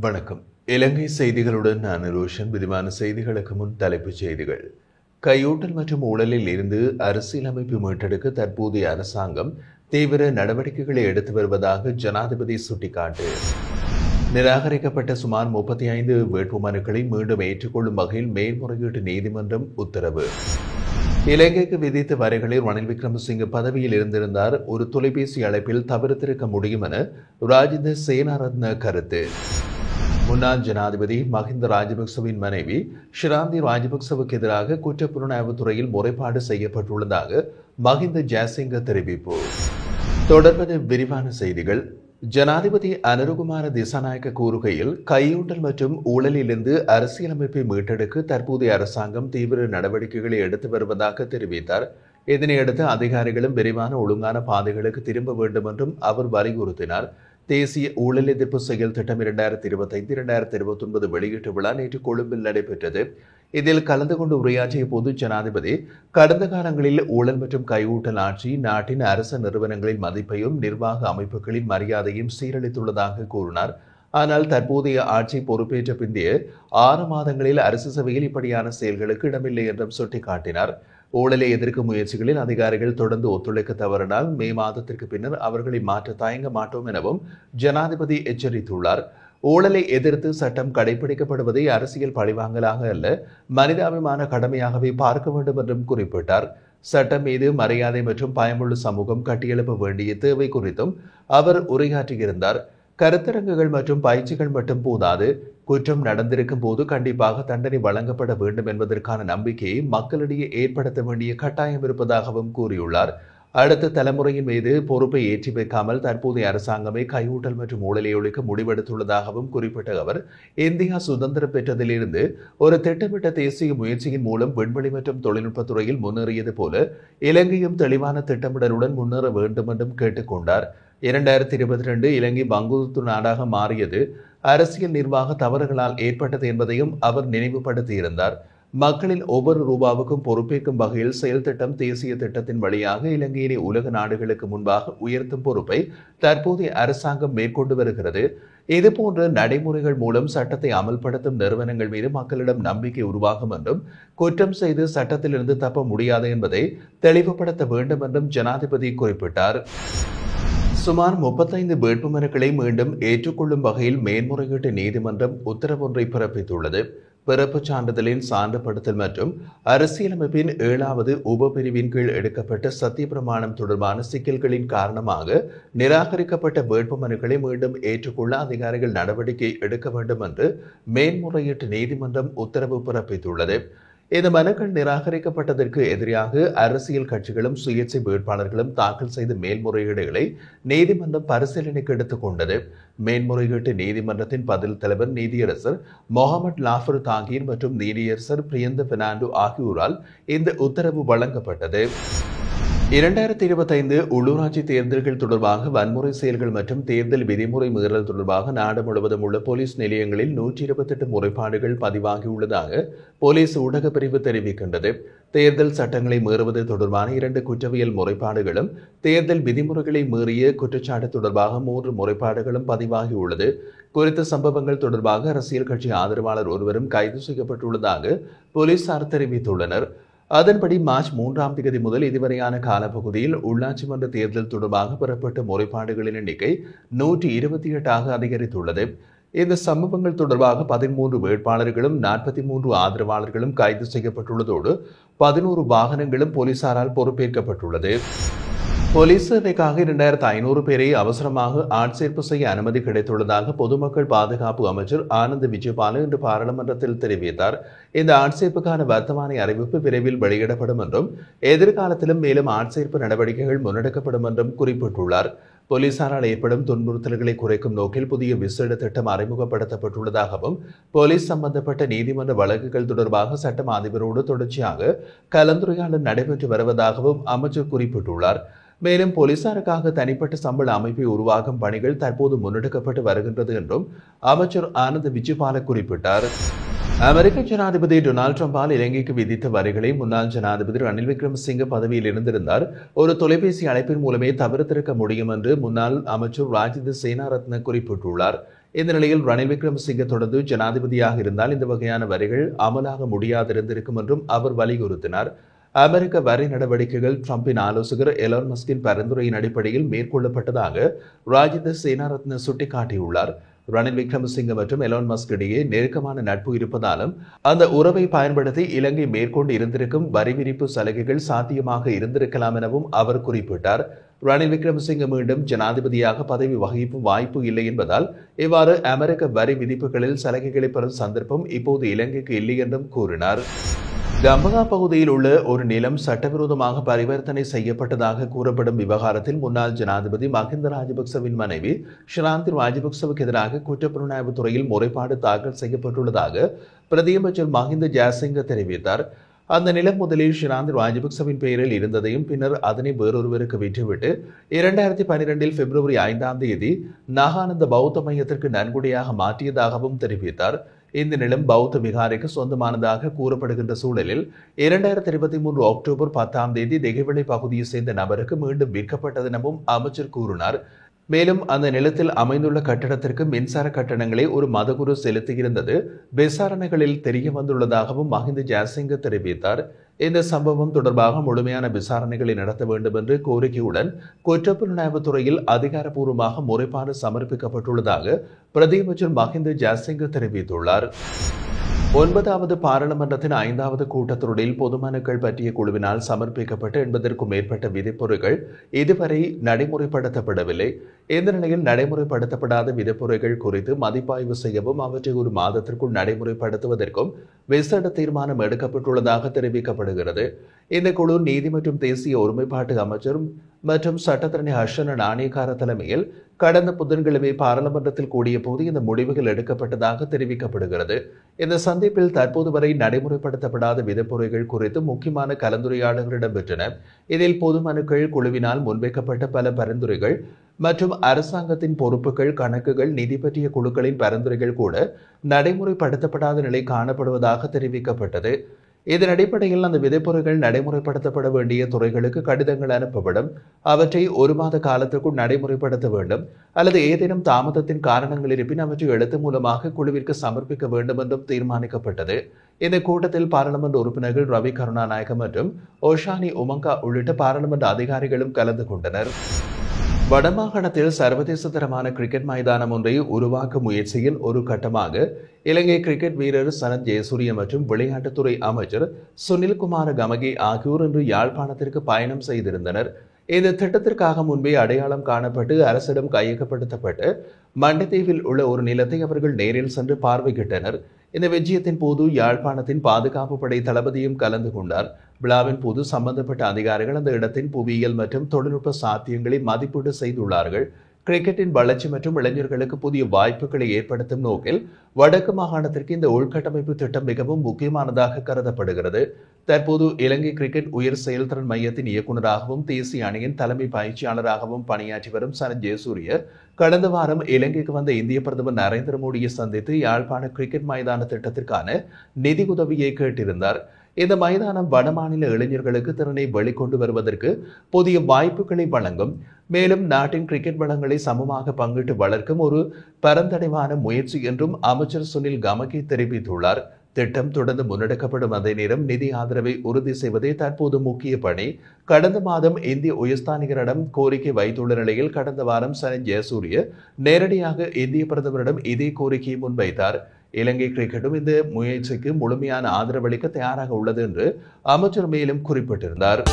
வணக்கம். இலங்கை செய்திகளுடன் நான் ரோஷன். விரிவான செய்திகளுக்கு முன் தலைப்புச் செய்திகள். கையூட்டல் மற்றும் ஊழலில் இருந்து அரசியலமைப்பு மீட்டெடுக்க தற்போதைய அரசாங்கம் தீவிர நடவடிக்கைகளை எடுத்து வருவதாக ஜனாதிபதி சுட்டிக்காட்டு. நிராகரிக்கப்பட்ட சுமார் 35 வேட்புமனுக்களை மீண்டும் ஏற்றுக்கொள்ளும் வகையில் மேல்முறையீட்டு நீதிமன்றம் உத்தரவு. இலங்கைக்கு விதித்த வரிகளில் ரணில் விக்ரமசிங்க பதவியில் இருந்திருந்தார், ஒரு தொலைபேசி அழைப்பில் தவிர்த்திருக்க முடியும் என ராஜித சேனாரத்ன கருத்து. முன்னாள் ஜனாதிபதி மஹிந்த ராஜபக்சவின் மனைவி ஷிராந்தி ராஜபக்சவுக்கு எதிராக குற்றப்புலனாய்வு துறையில் முறைப்பாடு செய்யப்பட்டுள்ளதாக மஹிந்த ஜாசிங்க தெரிவிப்பு. தொடர்பது விரிவான செய்திகள். ஜனாதிபதி அனுரகுமார திசாநாயக்க கூறுகையில், கையூட்டல் மற்றும் ஊழலிலிருந்து அரசியலமைப்பை மீட்டெடுக்க தற்போதைய அரசாங்கம் தீவிர நடவடிக்கைகளை எடுத்து வருவதாக தெரிவித்தார். இதனையடுத்து அதிகாரிகளும் விரிவான ஒழுங்கான பாதைகளுக்கு திரும்ப வேண்டும் என்றும் அவர் வலியுறுத்தினார். தேசிய ஊழல் எதிர்ப்பு செயல் திட்டம் 2025-2029 வெளியீட்டு விழா நேற்று கொழும்பில் நடைபெற்றது. இதில் கலந்து கொண்டு உரையாற்றிய போது ஜனாதிபதி, கடந்த காலங்களில் ஊழல் மற்றும் கையூட்டல் ஆட்சி நாட்டின் அரச நிறுவனங்களின் மதிப்பையும் நிர்வாக அமைப்புகளின் மரியாதையும் சீரழித்துள்ளதாக கூறினார். ஆனால் தற்போதைய ஆட்சி பொறுப்பேற்ற பிந்தைய 6 மாதங்களில் அரசு சபையில் இப்படியான செயல்களுக்கு இடமில்லை என்றும் சுட்டிக்காட்டினார். ஊழலை எதிர்க்கும் முயற்சிகளில் அதிகாரிகள் தொடர்ந்து ஒத்துழைக்க தவறினால் மே மாதத்திற்கு பின்னர் அவர்களை மாற்ற தயங்க மாட்டோம் எனவும் ஜனாதிபதி எச்சரித்துள்ளார். ஊழலை எதிர்த்து சட்டம் கடைபிடிக்கப்படுவதை அரசியல் பழிவாங்கலாக அல்ல, மனிதாபிமான கடமையாகவே பார்க்க வேண்டும் என்றும் குறிப்பிட்டார். சட்டம் மீது மரியாதை மற்றும் பயமுள்ள சமூகம் கட்டியெழுப்ப வேண்டிய தேவை குறித்தும் அவர் உரையாற்றியிருந்தார். கருத்தரங்குகள் மற்றும் பயிற்சிகள் மட்டும் போதாது, குற்றம் நடந்திருக்கும் போது கண்டிப்பாக தண்டனை வழங்கப்பட வேண்டும் என்பதற்கான நம்பிக்கையை மக்களிடையே ஏற்படுத்த வேண்டிய கட்டாயம் இருப்பதாகவும் கூறியுள்ளார். அடுத்த தலைமுறையின் மீது பொறுப்பை ஏற்றி வைக்காமல் தற்போதைய அரசாங்கமே கையூட்டல் மற்றும் ஊழலை ஒழிக்க முடிவெடுத்துள்ளதாகவும் குறிப்பிட்ட அவர், இந்தியா சுதந்திரம் பெற்றதிலிருந்து ஒரு திட்டமிட்ட தேசிய முயற்சியின் மூலம் விண்வெளி மற்றும் தொழில்நுட்பத்துறையில் முன்னேறியது போல இலங்கையும் தெளிவான திட்டமிடலுடன் முன்னேற வேண்டும் என்றும் கேட்டுக்கொண்டார். 2022 இலங்கை பங்குத்து நாடாக மாறியது அரசியல் நிர்வாக தவறுகளால் ஏற்பட்டது என்பதையும் அவர் நினைவுபடுத்தியிருந்தார். மக்களின் ஒவ்வொரு ரூபாவுக்கும் பொறுப்பேற்கும் வகையில் செயல் திட்டம் தேசிய திட்டத்தின் வழியாக இலங்கையினை உலக நாடுகளுக்கு முன்பாக உயர்த்தும் பொறுப்பை தற்போதைய அரசாங்கம் மேற்கொண்டு வருகிறது. இதுபோன்ற நடைமுறைகள் மூலம் சட்டத்தை அமல்படுத்தும் நிறுவனங்கள் மீது மக்களிடம் நம்பிக்கை உருவாகும் என்றும், குற்றம் செய்து சட்டத்திலிருந்து தப்ப முடியாது என்பதை தெளிவுபடுத்த வேண்டும் என்றும் ஜனாதிபதி குறிப்பிட்டார். சுமார் 35 வேட்புமனுக்களை மீண்டும் ஏற்றுக்கொள்ளும் வகையில் மேன்முறையீட்டு நீதிமன்றம் உத்தரவொன்றை பிறப்பித்துள்ளது. பிறப்புச் சான்றிதழின் சான்றுபடுத்தல் மற்றும் அரசியலமைப்பின் 7வது உபபிரிவின் கீழ் எடுக்கப்பட்ட சத்தியப்பிரமாணம் தொடர்பான சிக்கல்களின் காரணமாக நிராகரிக்கப்பட்ட வேட்புமனுக்களை மீண்டும் ஏற்றுக்கொள்ள அதிகாரிகள் நடவடிக்கை எடுக்க வேண்டும் என்று மேன்முறையீட்டு நீதிமன்றம் உத்தரவு பிறப்பித்துள்ளது. இந்த மனுக்கள் நிராகரிக்கப்பட்டதற்கு எதிராக அரசியல் கட்சிகளும் சுயேட்சை வேட்பாளர்களும் தாக்கல் செய்த மேல்முறையீடுகளை நீதிமன்றம் பரிசீலனைக்கு எடுத்துக் கொண்டது. மேன்முறையீட்டு நீதிமன்றத்தின் பதில் தலைவர் நீதியரசர் மொஹமட் லாஃபர் தாகீர் மற்றும் நீதியரசர் பிரியந்த பெர்னாண்டோ ஆகியோரால் இந்த உத்தரவு வழங்கப்பட்டது. 2025 உள்ளூராட்சி தேர்தல்கள் தொடர்பாக வன்முறை செயல்கள் மற்றும் தேர்தல் விதிமுறை மீறல் தொடர்பாக நாடு முழுவதும் உள்ள போலீஸ் நிலையங்களில் 128 முறைப்பாடுகள் பதிவாகியுள்ளதாக போலீஸ் ஊடக பிரிவு தெரிவிக்கின்றது. தேர்தல் சட்டங்களை மீறுவது தொடர்பான 2 குற்றவியல் முறைப்பாடுகளும் தேர்தல் விதிமுறைகளை மீறிய குற்றச்சாட்டு தொடர்பாக 3 முறைப்பாடுகளும் பதிவாகியுள்ளது. குறித்த சம்பவங்கள் தொடர்பாக அரசியல் கட்சி ஆதரவாளர் ஒருவரும் கைது செய்யப்பட்டுள்ளதாக போலீசார் தெரிவித்துள்ளனர். அதன்படி மார்ச் 3ஆம் தேதி முதல் இதுவரையான காலப்பகுதியில் உள்ளாட்சி மன்ற தேர்தல் தொடர்பாக பெறப்பட்ட முறைப்பாடுகளின் எண்ணிக்கை 128 அதிகரித்துள்ளது. இந்த சம்பவங்கள் தொடர்பாக 13 வேட்பாளர்களும் 43 ஆதரவாளர்களும் கைது செய்யப்பட்டுள்ளதோடு 11 வாகனங்களும் போலீசாரால் பொறுப்பேற்கப்பட்டுள்ளது. போலீஸ் சேவைக்காக 2500 பேரை அவசரமாக ஆட்சேர்ப்பு செய்ய அனுமதி கிடைத்துள்ளதாக பொதுமக்கள் பாதுகாப்பு அமைச்சர் ஆனந்த் விஜயபால இன்று பாராளுமன்றத்தில் தெரிவித்தார். இந்த ஆட்சேர்ப்புக்கான வர்த்தமானி அறிவிப்பு விரைவில் வெளியிடப்படும் என்றும், எதிர்காலத்திலும் மேலும் ஆட்சேர்ப்பு நடவடிக்கைகள் முன்னெடுக்கப்படும் என்றும் குறிப்பிட்டுள்ளார். போலீசாரால் ஏற்படும் துன்புறுத்தல்களை குறைக்கும் நோக்கில் புதிய விசேட திட்டம் அறிமுகப்படுத்தப்பட்டுள்ளதாகவும், போலீஸ் சம்பந்தப்பட்ட நீதிமன்ற வழக்குகள் தொடர்பாக சட்டம் அதிபரோடு தொடர்ச்சியாக கலந்துரையாடல் நடைபெற்று வருவதாகவும் அமைச்சர் குறிப்பிட்டுள்ளார். மேலும் போலீசாருக்காக தனிப்பட்ட சம்பள அமைப்பை உருவாக்கும் பணிகள் தற்போது முன்னெடுக்கப்பட்டு வருகின்றது என்றும் அமைச்சர் ஆனந்த் விஜயபால குறிப்பிட்டார். அமெரிக்க ஜனாதிபதி டொனால்டு டிரம்பால் இலங்கைக்கு விதித்த வரிகளை முன்னாள் ஜனாதிபதி ரணில் விக்ரமசிங்க பதவியில் இருந்திருந்தார், ஒரு தொலைபேசி அழைப்பின் மூலமே தவிர்த்திருக்க முடியும் என்று முன்னாள் அமைச்சர் ராஜித சேனாரத்ன குறிப்பிட்டுள்ளார். இந்த நிலையில் ரணில் விக்ரமசிங்கே தொடர்ந்து ஜனாதிபதியாக இருந்தால் இந்த வகையான வரிகள் அமலாக முடியாதிருந்திருக்கும் என்றும் அவர் வலியுறுத்தினார். அமெரிக்க வரி நடவடிக்கைகள் டிரம்பின் ஆலோசகர் எலான் மஸ்கின் பரிந்துரையின் அடிப்படையில் மேற்கொள்ளப்பட்டதாக ராஜித சேனாரத்ன சுட்டிக்காட்டியுள்ளார். ரணில் விக்ரமசிங்கே மற்றும் எலான் மஸ்க் இடையே நெருக்கமான நட்பு இருப்பதாலும் அந்த உறவை பயன்படுத்தி இலங்கை மேற்கொண்டு இருந்திருக்கும் வரி விதிப்பு சலுகைகள் சாத்தியமாக இருந்திருக்கலாம் எனவும் அவர் குறிப்பிட்டார். ரணில் விக்ரமசிங்கே மீண்டும் ஜனாதிபதியாக பதவி வகிக்கும் வாய்ப்பு இல்லை என்பதால் இவ்வாறு அமெரிக்க வரி விதிப்புகளில் சலுகைகளை பெறும் சந்தர்ப்பம் இப்போது இலங்கைக்கு இல்லை என்றும் கூறினார். கம்பகா பகுதியில் உள்ள ஒரு நிலம் சட்டவிரோதமாக பரிவர்த்தனை செய்யப்பட்டதாக கூறப்படும் விவகாரத்தில் முன்னாள் ஜனாதிபதி மஹிந்த ராஜபக்சவின் மனைவி ஷிராந்தி ராஜபக்சவுக்கு எதிராக குற்றப்புலனாய்வு துறையில் முறைப்பாடு தாக்கல் செய்யப்பட்டுள்ளதாக பிரதியமைச்சர் மஹிந்த ஜாசிங்க தெரிவித்தார். அந்த நிலம் முதலில் ஷிராந்தி ராஜபக்சவின் பெயரில் இருந்ததையும் பின்னர் அதனை வேறொருவருக்கு விற்றுவிட்டு 2012 பிப்ரவரி 5 நாகானந்த பௌத்த மையத்திற்கு நன்கொடையாக மாற்றியதாகவும் தெரிவித்தார். இந்த நிலம் பௌத்த விகாரைக்கு சொந்தமானதாக கூறப்படுகின்ற சூழலில் 2023 அக்டோபர் 10 தெகவெளி பகுதியை சேர்ந்த நபருக்கு மீண்டும் விற்கப்பட்டது எனவும் அமைச்சர் கூறினார். மேலும் அந்த நிலத்தில் அமைந்துள்ள கட்டடத்திற்கு மின்சார கட்டணங்களை ஒரு மதகுரு செலுத்தியிருந்தது விசாரணைகளில் தெரிய வந்துள்ளதாகவும் மஹிந்த ஜாசிங்க தெரிவித்தார். இந்த சம்பவம் தொடர்பாக முழுமையான விசாரணைகளை நடத்த வேண்டும் என்று கோரிக்கையுடன் குற்றப்புலனாய்வு துறையில் அதிகாரப்பூர்வமாக முறைப்பாடு சமர்ப்பிக்கப்பட்டுள்ளதாக பிரதியமைச்சர் மஹிந்த ஜாசிங்க தெரிவித்துள்ளார். 9வது பாராளுமன்றத்தின் 5வது கூட்டத்தொடரில் பொதுமனுக்கள் பற்றிய குழுவினால் சமர்ப்பிக்கப்பட்ட 80க்கும் மேற்பட்ட விதிப்புரைகள் இதுவரை நடைமுறைப்படுத்தப்படவில்லை. இந்த நிலையில் நடைமுறைப்படுத்தப்படாத விதிப்புரைகள் குறித்து மதிப்பாய்வு செய்யவும் அவற்றை ஒரு மாதத்திற்குள் நடைமுறைப்படுத்துவதற்கும் விசேட தீர்மானம் எடுக்கப்பட்டுள்ளதாக தெரிவிக்கப்படுகிறது. இந்த குழு நீதி மற்றும் தேசிய ஒருமைப்பாட்டு அமைச்சர் மற்றும் சட்டத்தரணி ஹர்ஷன நாணயக்கார தலைமையில் கடந்த புதன்கிழமை பாராளுமன்றத்தில் கூடிய போது இந்த முடிவுகள் எடுக்கப்பட்டதாக தெரிவிக்கப்படுகிறது. இந்த சந்திப்பில் தற்போது வரை நடைமுறைப்படுத்தப்படாத விதிப்புரைகள் குறித்து முக்கியமான கலந்துரையாடல்கள் இடம்பெற்றன. இதில் பொது மனுக்கள் குழுவினால் முன்வைக்கப்பட்ட பல பரிந்துரைகள் மற்றும் அரசாங்கத்தின் பொறுப்புகள், கணக்குகள், நிதி பற்றிய குழுக்களின் பரிந்துரைகள் கூட நடைமுறைப்படுத்தப்படாத நிலை காணப்படுவதாக தெரிவிக்கப்பட்டது. இதன் அடிப்படையில் அந்த விதிப்புரைகள் நடைமுறைப்படுத்தப்பட வேண்டிய துறைகளுக்கு கடிதங்கள் அனுப்பப்படும். அவற்றை ஒரு மாத காலத்திற்குள் நடைமுறைப்படுத்த வேண்டும் அல்லது ஏதேனும் தாமதத்தின் காரணங்கள் இருப்பின் அவற்றை எழுத்து மூலமாக குழுவிற்கு சமர்ப்பிக்க வேண்டும் என்றும் தீர்மானிக்கப்பட்டது. இந்த கூட்டத்தில் பாராளுமன்ற உறுப்பினர்கள் ரவி கருணாநாயக்க மற்றும் ஓஷானி உமங்கா உள்ளிட்ட பாராளுமன்ற அதிகாரிகளும் கலந்து கொண்டனர். வடமாகாணத்தில் சர்வதேச தரமான கிரிக்கெட் மைதானம் ஒன்றை உருவாக்கும் முயற்சியில் ஒரு கட்டமாக இலங்கை கிரிக்கெட் வீரர் சனத் ஜெயசூரிய மற்றும் விளையாட்டுத்துறை அமைச்சர் சுனில்குமார கமகே ஆகியோர் இன்று யாழ்ப்பாணத்திற்கு பயணம் செய்திருந்தனர். இந்த திட்டத்திற்காக முன்பே அடையாளம் காணப்பட்டு அரசிடம் கையகப்படுத்தப்பட்டு மண்டைத்தீவில் உள்ள ஒரு நிலத்தை அவர்கள் நேரில் சென்று பார்வையிட்டனர். இந்த விஜயத்தின் போது யாழ்ப்பாணத்தின் பாதுகாப்பு படை தளபதியும் கலந்து கொண்டார். விழாவின் போது சம்பந்தப்பட்ட அதிகாரிகள் அந்த இடத்தின் புவியியல் மற்றும் தொழில்நுட்ப சாத்தியங்களை மதிப்பீடு செய்துள்ளார்கள். கிரிக்கெட்டின் வளர்ச்சி மற்றும் இளைஞர்களுக்கு புதிய வாய்ப்புகளை ஏற்படுத்தும் நோக்கில் வடக்கு மாகாணத்திற்கு இந்த உள்கட்டமைப்பு திட்டம் மிகவும் முக்கியமானதாக கருதப்படுகிறது. தற்போது இலங்கை கிரிக்கெட் உயர் செயல்திறன் மையத்தின் இயக்குநராகவும் தேசிய அணியின் தலைமை பயிற்சியாளராகவும் பணியாற்றி வரும் சனத் ஜெயசூரிய கடந்த வாரம் இலங்கைக்கு வந்த இந்திய பிரதமர் நரேந்திர மோடியை சந்தித்து யாழ்ப்பாண கிரிக்கெட் மைதான திட்டத்திற்கான நிதி உதவியை கேட்டிருந்தார். இந்த மைதானம் வடமாநில இளைஞர்களுக்கு திறனை வெளிக்கொண்டு வருவதற்கு புதிய வாய்ப்புகளை வழங்கும். மேலும் நாட்டின் கிரிக்கெட் வளங்களை சமமாக பங்கிட்டு வளர்க்கும் ஒரு பரந்தடைவான முயற்சி என்றும் அமைச்சர் சுனில் கமகே தெரிவித்துள்ளார். திட்டம் தொடர்ந்து முன்னெடுக்கப்படும் அதே நேரம் நிதி ஆதரவை உறுதி செய்வதே தற்போது முக்கிய பணி. கடந்த மாதம் இந்திய உயர்ஸ்தானிகரிடம் கோரிக்கை வைத்துள்ள நிலையில் கடந்த வாரம் சனத் ஜெயசூரிய நேரடியாக இந்திய பிரதமரிடம் இதே கோரிக்கையை முன்வைத்தார். இலங்கை கிரிக்கெட்டும் இந்த முயற்சிக்கு முழுமையான ஆதரவளிக்க தயாராக உள்ளது என்று அமைச்சர் மேலும் குறிப்பிட்டிருந்தார்.